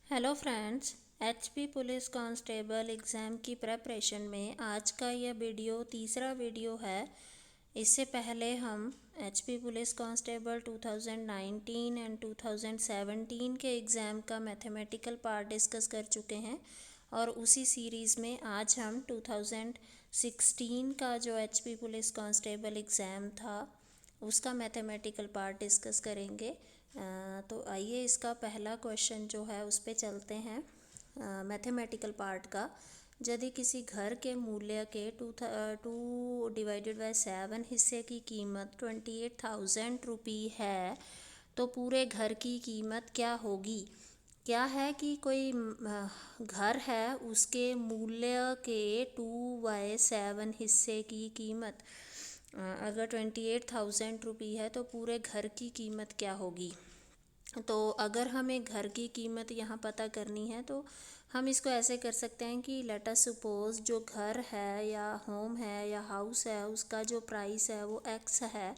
Hello friends, HP police constable exam की preparation में आज का यह वीडियो तीसरा वीडियो है। इससे पहले हम एचपी पुलिस कांस्टेबल 2019 एंड 2017 के एग्ज़ाम का मैथमेटिकल पार्ट डिस्कस कर चुके हैं और उसी सीरीज़ में आज हम 2016 का जो एचपी पुलिस कांस्टेबल एग्ज़ाम था उसका मैथमेटिकल पार्ट डिस्कस करेंगे। तो आइए इसका पहला क्वेश्चन जो है उस पे चलते हैं। मैथमेटिकल पार्ट का, यदि किसी घर के मूल्य के 2/7 हिस्से की कीमत 28,000 रुपये है तो पूरे घर की कीमत क्या होगी। क्या है कि कोई घर है, उसके मूल्य के 2/7 हिस्से की कीमत अगर 28,000 रुपये है तो पूरे घर की कीमत क्या होगी। तो अगर हमें घर की कीमत यहाँ पता करनी है तो हम इसको ऐसे कर सकते हैं कि लेट अस सपोज जो घर है या होम है या हाउस है उसका जो प्राइस है वो एक्स है,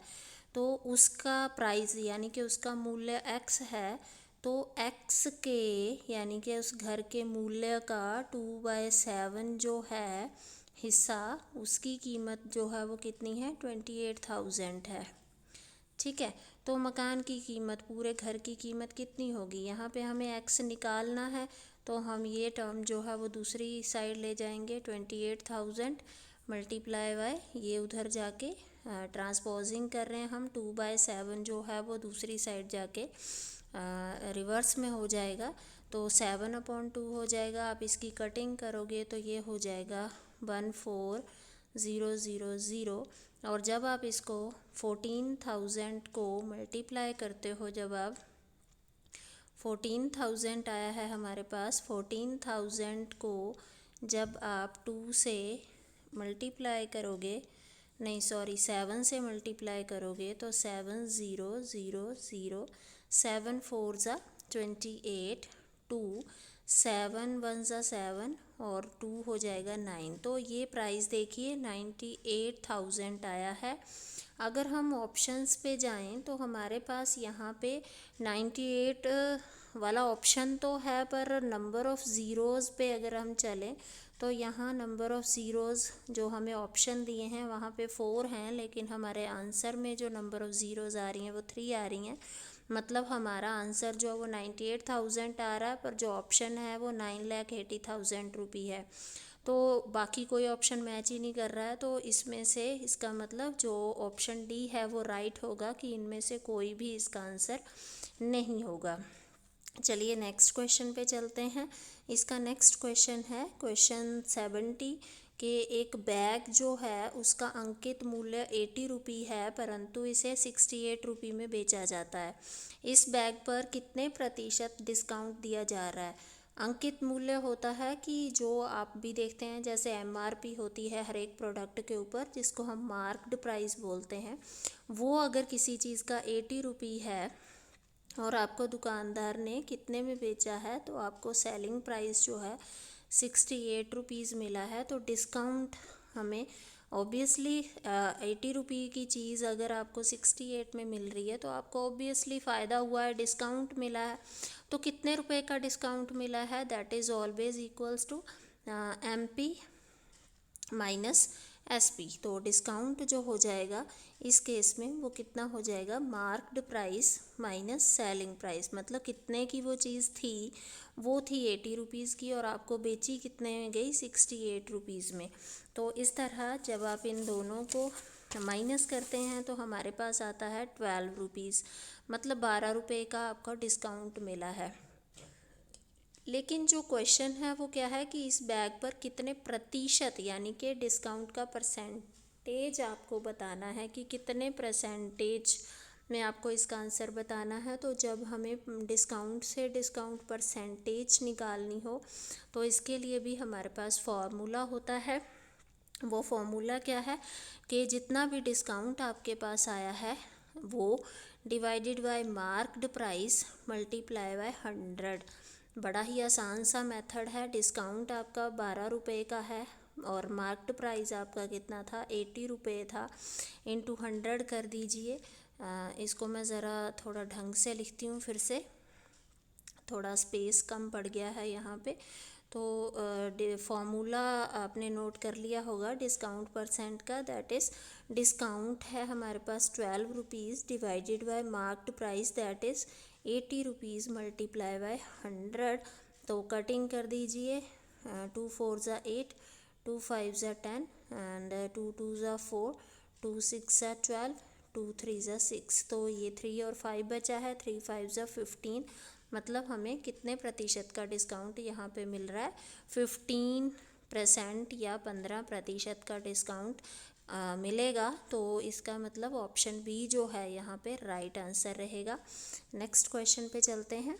तो उसका प्राइस यानी कि उसका मूल्य एक्स है, तो एक्स के यानी कि उस घर के मूल्य का 2/7 जो है हिस्सा, उसकी कीमत जो है वो कितनी है, 28,000 है। ठीक है, तो मकान की कीमत, पूरे घर की कीमत कितनी होगी। यहाँ पे हमें एक्स निकालना है तो हम ये टर्म जो है वो दूसरी साइड ले जाएंगे। 28,000 मल्टीप्लाई बाय ये उधर जाके ट्रांसपोजिंग कर रहे हैं हम, 2/7 जो है वो दूसरी साइड जाके रिवर्स में हो जाएगा, तो 7/2 हो जाएगा। आप इसकी कटिंग करोगे तो ये हो जाएगा 14,000। और जब आप इसको 14,000 को मल्टीप्लाई करते हो, जब आप 14,000 आया है हमारे पास, 14,000 को जब आप 2 से मल्टीप्लाई करोगे, नहीं सॉरी 7 से मल्टीप्लाई करोगे तो 7,000, 7 4 ज़ा 28, 2 7 1 ज़ा 7 और 2 हो जाएगा 9। तो ये प्राइस देखिए 98,000 आया है। अगर हम ऑप्शंस पे जाएं तो हमारे पास यहाँ पे 98 वाला ऑप्शन तो है, पर नंबर ऑफ़ ज़ीरोज़ पे अगर हम चलें तो यहाँ नंबर ऑफ़ ज़ीरोज़ जो हमें ऑप्शन दिए हैं वहाँ पे 4 हैं, लेकिन हमारे आंसर में जो नंबर ऑफ़ ज़ीरोज़ आ रही हैं वो 3 आ रही हैं। मतलब हमारा आंसर जो है वो 98,000 आ रहा है, पर जो ऑप्शन है वो 9,80,000 रुपये है। तो बाकी कोई ऑप्शन मैच ही नहीं कर रहा है, तो इसमें से इसका मतलब जो ऑप्शन डी है वो राइट होगा कि इनमें से कोई भी इसका आंसर नहीं होगा। चलिए नेक्स्ट क्वेश्चन पे चलते हैं। इसका नेक्स्ट क्वेश्चन है क्वेश्चन 70 कि एक बैग जो है उसका अंकित मूल्य 80 रुपये है, परंतु इसे 68 रुपये में बेचा जाता है। इस बैग पर कितने प्रतिशत डिस्काउंट दिया जा रहा है। अंकित मूल्य होता है कि जो आप भी देखते हैं जैसे एमआरपी होती है हर एक प्रोडक्ट के ऊपर, जिसको हम मार्क्ड प्राइस बोलते हैं, वो अगर किसी चीज़ का 80 रुपये है और आपको दुकानदार ने कितने में बेचा है, तो आपको सेलिंग प्राइस जो है 68 रुपीज़ मिला है। तो डिस्काउंट हमें ऑब्वियसली 80 रुपये की चीज़ अगर आपको 68 में मिल रही है तो आपको ऑब्वियसली फ़ायदा हुआ है, डिस्काउंट मिला है। तो कितने रुपए का डिस्काउंट मिला है, that is always equals to MP minus SP। तो डिस्काउंट जो हो जाएगा इस केस में वो कितना हो जाएगा, marked price minus selling price. मतलब कितने की वो चीज़ थी, वो थी 80 रुपीज़ की और आपको बेची कितने में गई, 68 रुपीज़ में। तो इस तरह जब आप इन दोनों को माइनस करते हैं तो हमारे पास आता है 12 रुपीज़, मतलब 12 रुपये का आपका डिस्काउंट मिला है। लेकिन जो क्वेश्चन है वो क्या है कि इस बैग पर कितने प्रतिशत यानी कि डिस्काउंट का परसेंटेज आपको बताना है कि कितने परसेंटेज में आपको इसका आंसर बताना है। तो जब हमें डिस्काउंट से डिस्काउंट परसेंटेज निकालनी हो तो इसके लिए भी हमारे पास फॉर्मूला होता है। वो फॉर्मूला क्या है कि जितना भी डिस्काउंट आपके पास आया है वो divided by marked price multiply by 100। बड़ा ही आसान सा मेथड है। डिस्काउंट आपका 12 रुपये का है और मार्क्ड प्राइस आपका कितना था, 80 रुपये था, इंटू 100 कर दीजिए। इसको मैं ज़रा थोड़ा ढंग से लिखती हूँ फिर से। थोड़ा स्पेस कम पड़ गया है यहाँ पे। तो फॉर्मूला आपने नोट कर लिया होगा डिस्काउंट परसेंट का, दैट इज़ डिस्काउंट है हमारे पास 12 rupees divided by marked price that is 80 rupees multiply by 100। तो कटिंग कर दीजिए, 2 4 ज़ा 8, 2 5 ज़ा 10 एंड 2 2 ज़ा 4, 2 6 ज़ा 12, 2 3 ज़ा 6। तो ये 3 और 5 बचा है, 3 5 ज़ा 15। मतलब हमें कितने प्रतिशत का डिस्काउंट यहाँ पे मिल रहा है, 15% या 15% का डिस्काउंट मिलेगा। तो इसका मतलब ऑप्शन बी जो है यहाँ पे राइट आंसर रहेगा। नेक्स्ट क्वेश्चन पे चलते हैं।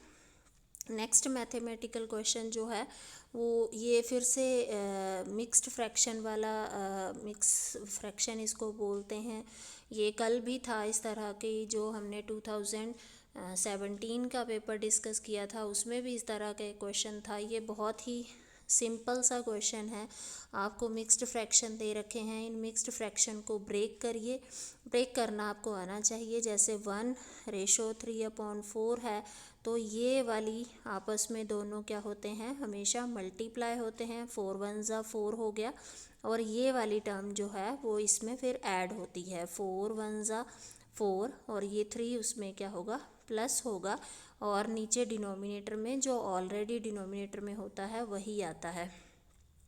नेक्स्ट मैथमेटिकल क्वेश्चन जो है वो ये फिर से मिक्स्ड फ्रैक्शन वाला, मिक्स फ्रैक्शन इसको बोलते हैं। ये कल भी था इस तरह की, जो हमने 2017 का पेपर डिस्कस किया था उसमें भी इस तरह का क्वेश्चन था। ये बहुत ही सिंपल सा क्वेश्चन है। आपको मिक्स्ड फ्रैक्शन दे रखे हैं, इन मिक्स्ड फ्रैक्शन को ब्रेक करिए। ब्रेक करना आपको आना चाहिए। जैसे 1:3/4 है, तो ये वाली आपस में दोनों क्या होते हैं, हमेशा मल्टीप्लाई होते हैं। 4 1 ज़ा 4 हो गया, और ये वाली टर्म जो है वो इसमें फिर ऐड होती है। 4 1 ज़ा 4 और ये 3 उसमें क्या होगा, प्लस होगा, और नीचे डिनोमिनेटर में जो ऑलरेडी डिनोमिनेटर में होता है वही आता है।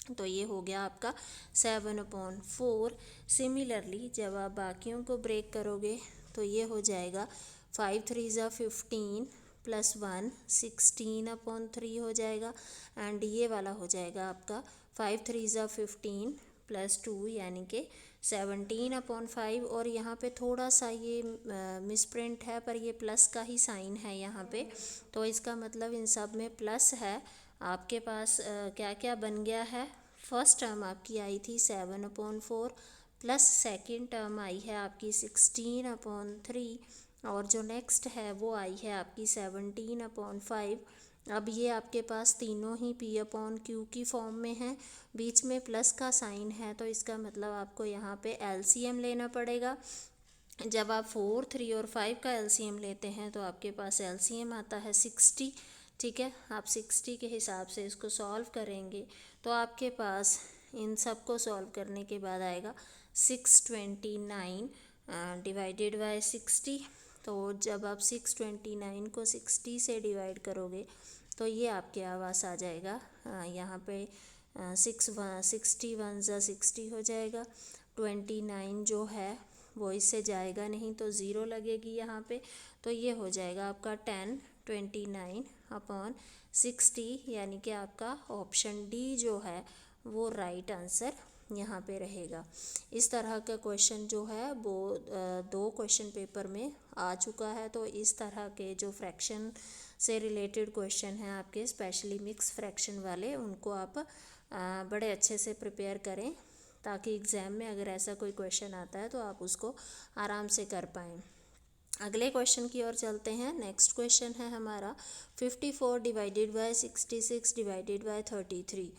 तो ये हो गया आपका 7/4। सिमिलरली जब आप बाकियों को ब्रेक करोगे तो ये हो जाएगा 5 3 ज़ा 15 प्लस 1 16/3 हो जाएगा। एंड ये वाला हो जाएगा आपका 5 3 ज़ा 15 प्लस 2 यानी कि 17/5। और यहाँ पे थोड़ा सा ये मिसप्रिंट है, पर ये प्लस का ही साइन है यहाँ पे, तो इसका मतलब इन सब में प्लस है। आपके पास क्या क्या बन गया है, फर्स्ट टर्म आपकी आई थी 7/4 प्लस सेकंड टर्म आई है आपकी 16/3, और जो नेक्स्ट है वो आई है आपकी 17/5। अब ये आपके पास तीनों ही P/Q की फॉर्म में है, बीच में प्लस का साइन है, तो इसका मतलब आपको यहाँ पे LCM लेना पड़ेगा। जब आप 4 3 और 5 का LCM लेते हैं तो आपके पास LCM आता है 60। ठीक है, आप 60 के हिसाब से इसको सॉल्व करेंगे तो आपके पास इन सब को सॉल्व करने के बाद आएगा 629 डिवाइडेड बाय 60। तो जब आप 629 को 60 से डिवाइड करोगे तो ये आपके आवास आ जाएगा यहाँ पे 61 ज़ा 60 हो जाएगा। 29 जो है वो इससे जाएगा नहीं तो ज़ीरो लगेगी यहाँ पे, तो ये हो जाएगा आपका 10/29/60, यानी कि आपका ऑप्शन डी जो है वो राइट आंसर यहाँ पे रहेगा। इस तरह का क्वेश्चन जो है वो 2 क्वेश्चन पेपर में आ चुका है। तो इस तरह के जो फ्रैक्शन से रिलेटेड क्वेश्चन हैं आपके, स्पेशली मिक्स फ्रैक्शन वाले, उनको आप बड़े अच्छे से प्रिपेयर करें ताकि एग्ज़ाम में अगर ऐसा कोई क्वेश्चन आता है तो आप उसको आराम से कर पाएँ। अगले क्वेश्चन की ओर चलते हैं। नेक्स्ट क्वेश्चन है हमारा 54 डिवाइडेड बाय 66 डिवाइडेड बाय 33।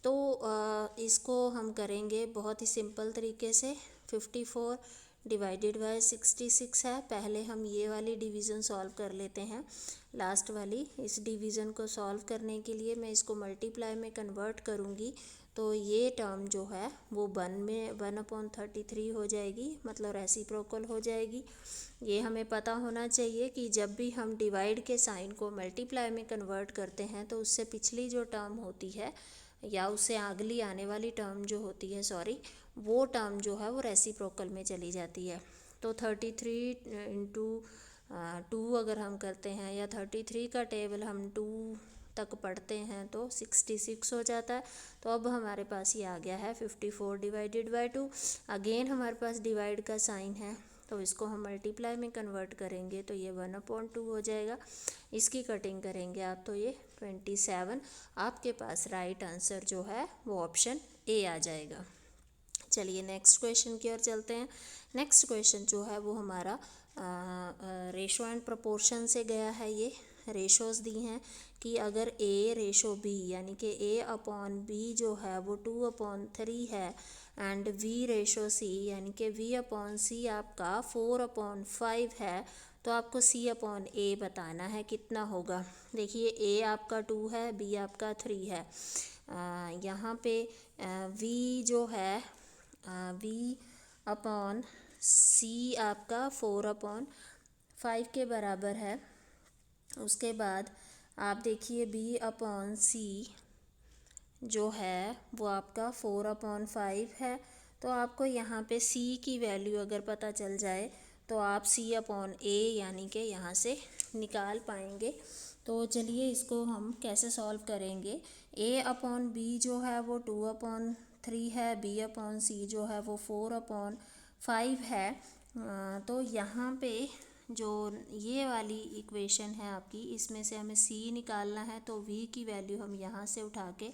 तो इसको हम करेंगे बहुत ही सिंपल तरीके से। 54 डिवाइडेड बाय 66 है, पहले हम ये वाली डिवीज़न सॉल्व कर लेते हैं, लास्ट वाली। इस डिवीज़न को सॉल्व करने के लिए मैं इसको मल्टीप्लाई में कन्वर्ट करूँगी, तो ये टर्म जो है वो 1/33 हो जाएगी, मतलब रेसिप्रोकल हो जाएगी। ये हमें पता होना चाहिए कि जब भी हम डिवाइड के साइन को मल्टीप्लाई में कन्वर्ट करते हैं तो उससे पिछली जो टर्म होती है या उससे अगली आने वाली टर्म जो होती है, वो टर्म जो है वो रेसिप्रोकल में चली जाती है। तो 33 इंटू 2 अगर हम करते हैं, या 33 का टेबल हम 2 तक पढ़ते हैं तो 66 हो जाता है। तो अब हमारे पास ये आ गया है 54 डिवाइडेड बाय 2। अगेन हमारे पास डिवाइड का साइन है, तो इसको हम मल्टीप्लाई में कन्वर्ट करेंगे तो ये 1/2 हो जाएगा। इसकी कटिंग करेंगे आप तो ये 27। आपके पास राइट आंसर जो है वो ऑप्शन ए आ जाएगा। चलिए नेक्स्ट क्वेश्चन की ओर चलते हैं। नेक्स्ट क्वेश्चन जो है वो हमारा रेशो एंड प्रोपोर्शन से गया है। ये रेशोज़ दी हैं कि अगर A रेशो B यानी कि A/B जो है वो 2/3 है, एंड V रेशो C यानी कि V/C आपका 4/5 है, तो आपको सी अपॉन ए बताना है कितना होगा। देखिए ए आपका 2 है, बी आपका 3 है। यहाँ पे वी जो है वी अपॉन सी आपका 4/5 के बराबर है। उसके बाद आप देखिए बी अपॉन सी जो है वो आपका 4/5 है। तो आपको यहाँ पे सी की वैल्यू अगर पता चल जाए तो आप सी अपॉन ए यानी कि यहाँ से निकाल पाएंगे। तो चलिए इसको हम कैसे सॉल्व करेंगे। ए अपॉन बी जो है वो 2/3 है, बी अपॉन सी जो है वो 4/5 है। तो यहाँ पे जो ये वाली इक्वेशन है आपकी, इसमें से हमें सी निकालना है। तो वी की वैल्यू हम यहाँ से उठा के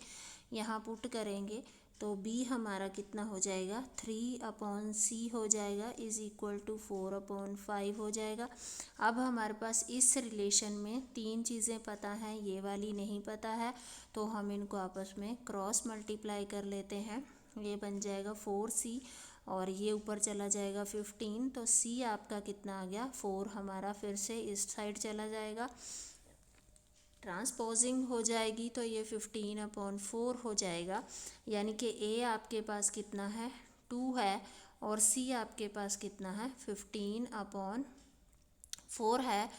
यहाँ पुट करेंगे तो बी हमारा कितना हो जाएगा 3/c हो जाएगा इज़ इक्वल टू 4/5 हो जाएगा। अब हमारे पास इस रिलेशन में तीन चीज़ें पता हैं, ये वाली नहीं पता है, तो हम इनको आपस में क्रॉस मल्टीप्लाई कर लेते हैं। ये बन जाएगा 4c और ये ऊपर चला जाएगा 15। तो c आपका कितना आ गया 4, हमारा फिर से इस साइड चला जाएगा, ट्रांसपोजिंग हो जाएगी तो ये 15/4 हो जाएगा। यानी कि a आपके पास कितना है 2 है और c आपके पास कितना है 15/4 है।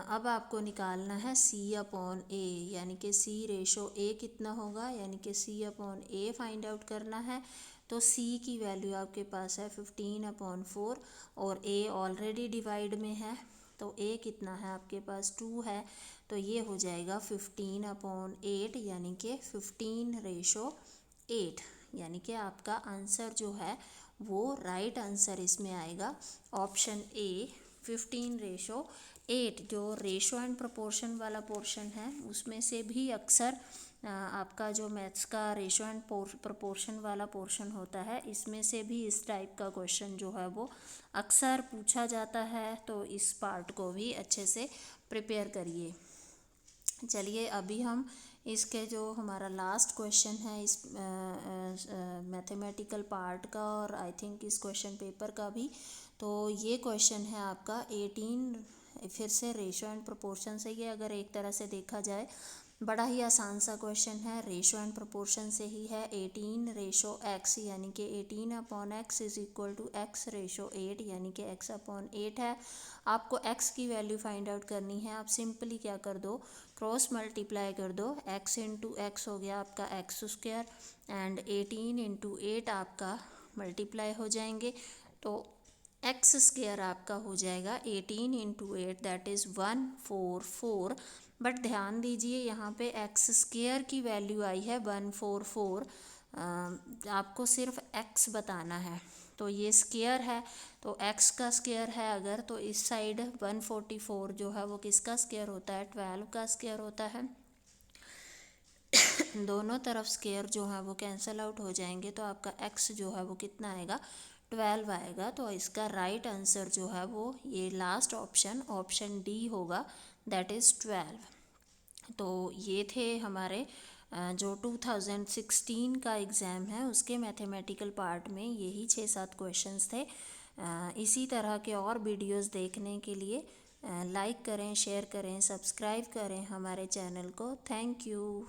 अब आपको निकालना है c अपॉन a, यानी कि c रेशो a कितना होगा, यानी कि c upon a find out करना है। तो c की वैल्यू आपके पास है 15/4 और a ऑलरेडी डिवाइड में है, तो a कितना है आपके पास 2 है, तो ये हो जाएगा 15/8 यानी कि 15:8। यानी कि आपका आंसर जो है वो राइट आंसर इसमें आएगा ऑप्शन ए 15:8। जो रेशो एंड प्रोपोर्शन वाला पोर्शन है उसमें से भी अक्सर आपका जो मैथ्स का रेशो एंड प्रोपोर्शन वाला पोर्शन होता है, इसमें से भी इस टाइप का क्वेश्चन जो है वो अक्सर पूछा जाता है। तो इस पार्ट को भी अच्छे से प्रिपेयर करिए। चलिए अभी हम इसके जो हमारा लास्ट क्वेश्चन है इस मैथमेटिकल पार्ट का, और आई थिंक इस क्वेश्चन पेपर का भी, तो ये क्वेश्चन है आपका 18। फिर से रेशो एंड प्रोपोर्शन से, ये अगर एक तरह से देखा जाए बड़ा ही आसान सा क्वेश्चन है, रेशो एंड प्रोपोर्शन से ही है। 18:x यानी कि 18/x is equal to x ratio 8 यानी कि x/8 है। आपको x की वैल्यू फाइंड आउट करनी है। आप सिंपली क्या कर दो, क्रॉस मल्टीप्लाई कर दो, x इंटू एक्स हो गया आपका x² एंड 18 इंटू 8 आपका मल्टीप्लाई हो जाएंगे, तो x² आपका हो जाएगा 18 इंटू 8 दैट इज़ 144। बट ध्यान दीजिए यहाँ पे x² की वैल्यू आई है 144। आपको सिर्फ x बताना है, तो ये स्क्वायर है तो x का स्क्वायर है अगर, तो इस साइड 144 जो है वो किसका स्क्वायर होता है 12 का स्क्वायर होता है। दोनों तरफ स्क्वायर जो है वो कैंसिल आउट हो जाएंगे, तो आपका x जो है वो कितना आएगा 12 आएगा। तो इसका राइट आंसर जो है वो ये लास्ट ऑप्शन डी होगा, दैट इज़ 12। तो ये थे हमारे जो 2016 का एग्ज़ाम है उसके मैथमेटिकल पार्ट में यही 6-7 क्वेश्चंस थे। इसी तरह के और वीडियोस देखने के लिए लाइक करें, शेयर करें, सब्सक्राइब करें हमारे चैनल को। Thank you.